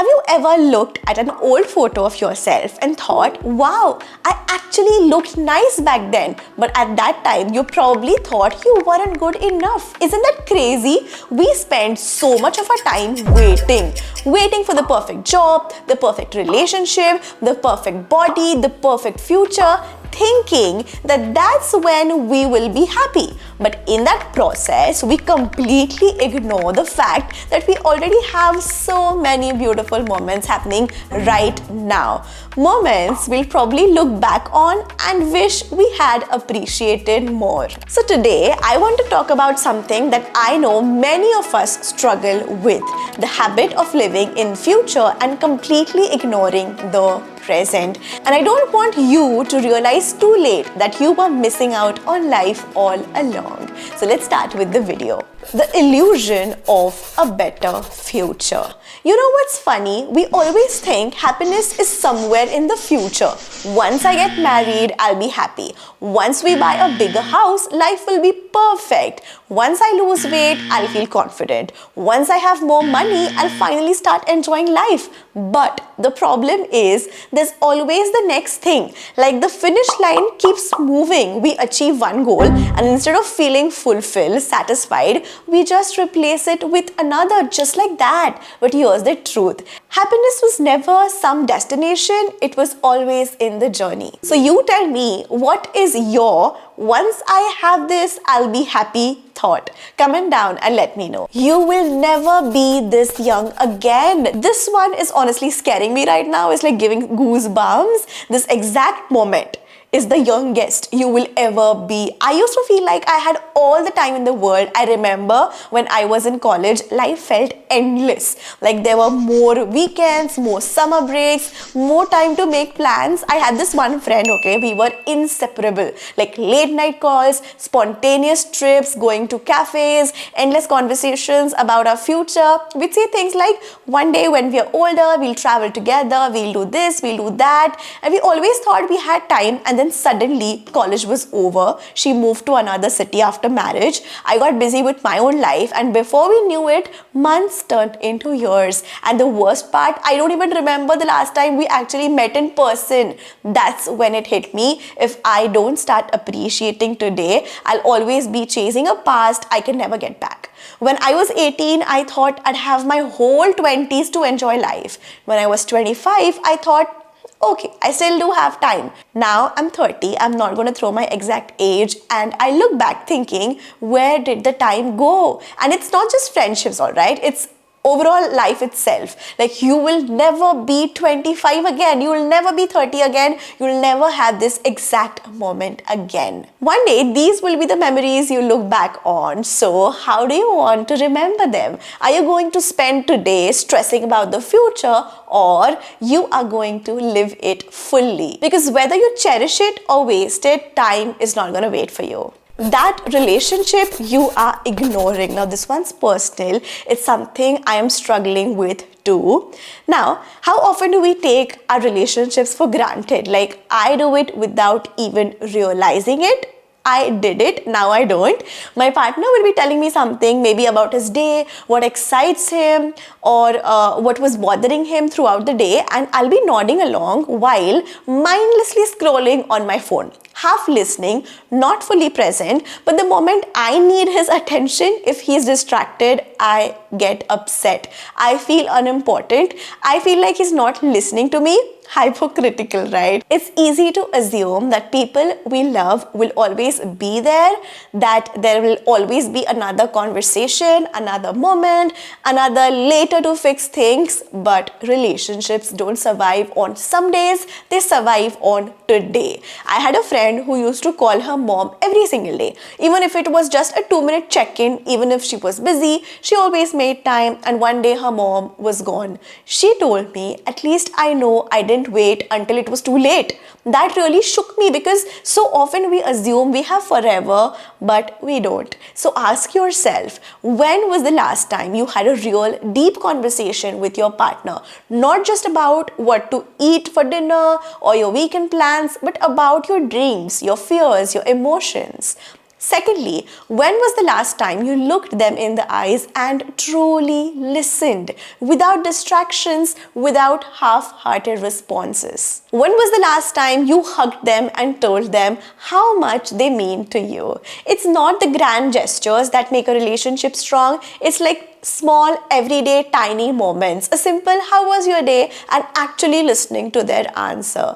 Have you ever looked at an old photo of yourself and thought, wow, I actually looked nice back then, but at that time you probably thought you weren't good enough? Isn't that crazy? We spend so much of our time waiting for the perfect job, the perfect relationship, the perfect body, the perfect future, thinking that that's when we will be happy. But in that process, we completely ignore the fact that we already have so many beautiful moments happening right now. Moments we'll probably look back on and wish we had appreciated more. So today, I want to talk about something that I know many of us struggle with: the habit of living in future and completely ignoring the present. And I don't want you to realize too late that you were missing out on life all along. So let's start with the video. The illusion of a better future. You know what's funny? We always think happiness is somewhere in the future. Once I get married, I'll be happy. Once we buy a bigger house, life will be perfect. Once I lose weight, I'll feel confident. Once I have more money, I'll finally start enjoying life. But the problem is, there's always the next thing. Like the finish line keeps moving. We achieve one goal, and instead of feeling fulfilled, satisfied, we just replace it with another just like that. But here's the truth. Happiness was never some destination. It was always in the journey. So you tell me, what is your "once I have this, I'll be happy" thought? Comment down and let me know. You will never be this young again. This one is honestly scaring me right now. It's like giving goosebumps. This exact moment is the youngest you will ever be. I used to feel like I had all the time in the world. I remember when I was in college, life felt endless. Like there were more weekends, more summer breaks, more time to make plans. I had this one friend, okay, we were inseparable. Like late night calls, spontaneous trips, going to cafes, endless conversations about our future. We'd say things like, one day when we are older, we'll travel together, we'll do this, we'll do that. And we always thought we had time, and then suddenly college was over. She moved to another city after marriage. I got busy with my own life, and before we knew it, months turned into years. And the worst part, I don't even remember the last time we actually met in person. That's when it hit me. If I don't start appreciating today, I'll always be chasing a past I can never get back. When I was 18, I thought I'd have my whole 20s to enjoy life. When I was 25, I thought, okay, I still do have time. Now I'm 30, I'm not going to throw my exact age, and I look back thinking, where did the time go? And it's not just friendships, all right? It's overall life itself. Like you will never be 25 again. You will never be 30 again. You will never have this exact moment again. One day, these will be the memories you look back on. So how do you want to remember them? Are you going to spend today stressing about the future, or you are going to live it fully? Because whether you cherish it or waste it, time is not going to wait for you. That relationship you are ignoring. Now this one's personal. It's something I am struggling with too. Now, how often do we take our relationships for granted? Like I do it without even realizing it. I did it, now I don't. My partner will be telling me something, maybe about his day, what excites him, or what was bothering him throughout the day, and I'll be nodding along while mindlessly scrolling on my phone. Half listening, not fully present, but the moment I need his attention, if he's distracted, I get upset. I feel unimportant. I feel like he's not listening to me. Hypocritical, right? It's easy to assume that people we love will always be there, that there will always be another conversation, another moment, another later to fix things, but relationships don't survive on some days, they survive on today. I had a friend who used to call her mom every single day. Even if it was just a 2-minute check-in, even if she was busy, she always made time, and one day her mom was gone. She told me, at least I know I didn't wait until it was too late. That really shook me, because so often we assume we have forever, but we don't. So ask yourself, when was the last time you had a real deep conversation with your partner? Not just about what to eat for dinner or your weekend plans, but about your dreams, your fears, your emotions. Secondly, when was the last time you looked them in the eyes and truly listened without distractions, without half-hearted responses? When was the last time you hugged them and told them how much they mean to you? It's not the grand gestures that make a relationship strong. It's like small, everyday, tiny moments. A simple, how was your day? And actually listening to their answer.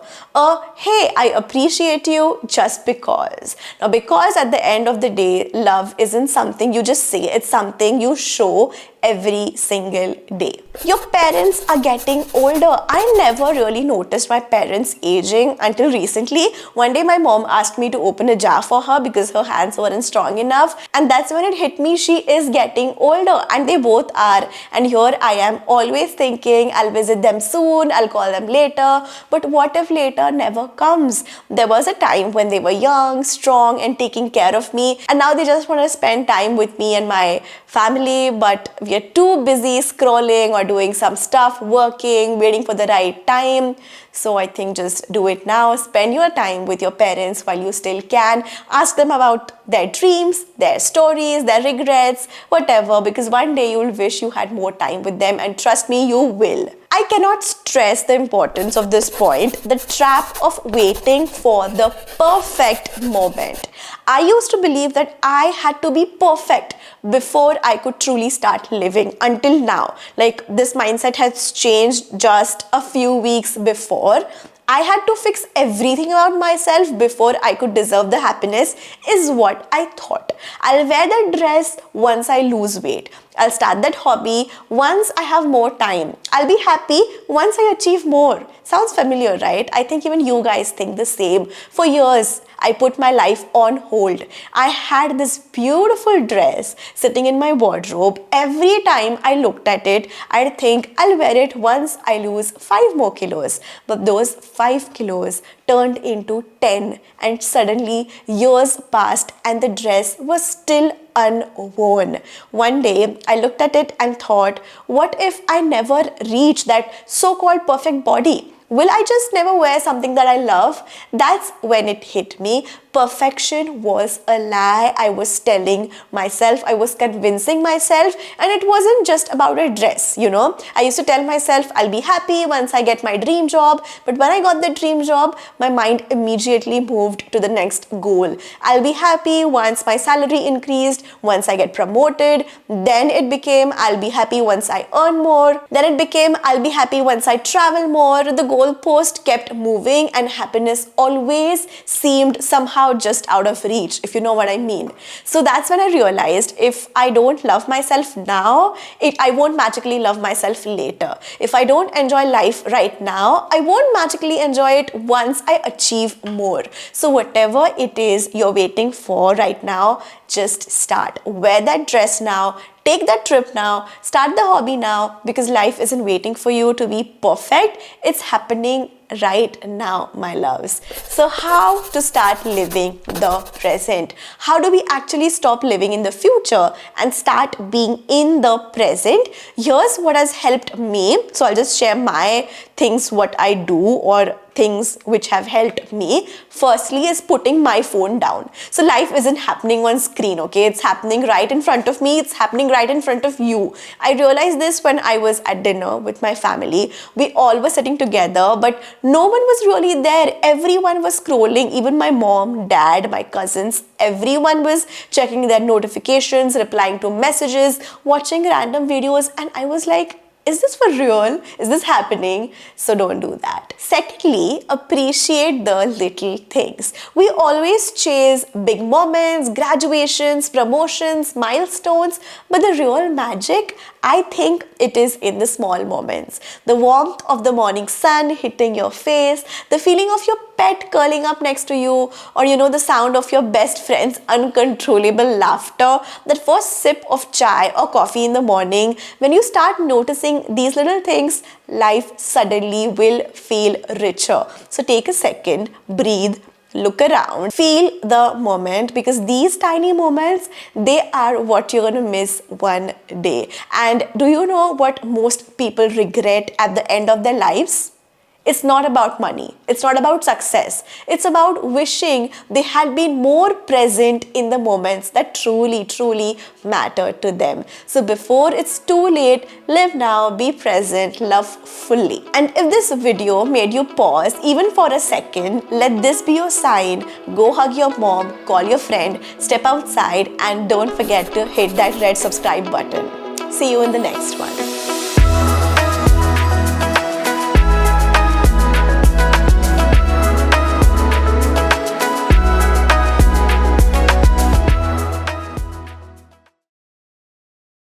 Hey, I appreciate you just because. Now, because at the end of the day, love isn't something you just say, it's something you show every single day. Your parents are getting older. I never really noticed my parents aging until recently. One day my mom asked me to open a jar for her because her hands weren't strong enough, and that's when it hit me, she is getting older, and they both are. And here I am always thinking I'll visit them soon, I'll call them later. But what if later never comes? There was a time when they were young, strong, and taking care of me, and now they just want to spend time with me and my family, but we are too busy scrolling or doing some stuff, working, waiting for the right time. So I think just do it now. Spend your time with your parents while you still can. Ask them about their dreams, their stories, their regrets, whatever, because one day you'll wish you had more time with them, and trust me, you will. I cannot stress the importance of this point, the trap of waiting for the perfect moment. I used to believe that I had to be perfect before I could truly start living until now. Like, this mindset has changed just a few weeks before. I had to fix everything about myself before I could deserve the happiness, is what I thought. I'll wear that dress once I lose weight. I'll start that hobby once I have more time. I'll be happy once I achieve more. Sounds familiar, right? I think even you guys think the same. For years, I put my life on hold. I had this beautiful dress sitting in my wardrobe. Every time I looked at it, I'd think I'll wear it once I lose 5 more kilos. But those 5 kilos turned into 10, and suddenly years passed and the dress was still unworn. One day, I looked at it and thought, what if I never reach that so-called perfect body? Will I just never wear something that I love? That's when it hit me. Perfection was a lie I was telling myself. I was convincing myself, and it wasn't just about a dress, you know. I used to tell myself I'll be happy once I get my dream job, but when I got the dream job, my mind immediately moved to the next goal. I'll be happy once my salary increased, once I get promoted. Then it became I'll be happy once I earn more. Then it became I'll be happy once I travel more. The goalpost kept moving, and happiness always seemed somehow just out of reach, if you know what I mean. So that's when I realized if I don't love myself now, I won't magically love myself later. If I don't enjoy life right now, I won't magically enjoy it once I achieve more. So whatever it is you're waiting for right now, just start. Wear that dress now. Take that trip now, start the hobby now, because life isn't waiting for you to be perfect. It's happening right now, my loves. So how to start living the present? How do we actually stop living in the future and start being in the present? Here's what has helped me. So I'll just share my things, what I do, or things which have helped me. Firstly is putting my phone down. So life isn't happening on screen, okay? It's happening right in front of me. It's happening right in front of you. I realized this when I was at dinner with my family. We all were sitting together, but no one was really there. Everyone was scrolling. Even my mom, dad, my cousins, everyone was checking their notifications, replying to messages, watching random videos, and I was like, is this for real? Is this happening? So don't do that. Secondly, appreciate the little things. We always chase big moments, graduations, promotions, milestones, but the real magic, I think it is in the small moments. The warmth of the morning sun hitting your face, the feeling of your pet curling up next to you, or the sound of your best friend's uncontrollable laughter, that first sip of chai or coffee in the morning. When you start noticing these little things, life suddenly will feel richer. So take a second, breathe, look around, feel the moment, because these tiny moments, they are what you're gonna miss one day. And do you know what most people regret at the end of their lives? It's not about money. It's not about success. It's about wishing they had been more present in the moments that truly matter to them. So before it's too late, live now, be present, love fully. And if this video made you pause even for a second, let this be your sign. Go hug your mom, call your friend, step outside, and don't forget to hit that red subscribe button. See you in the next one.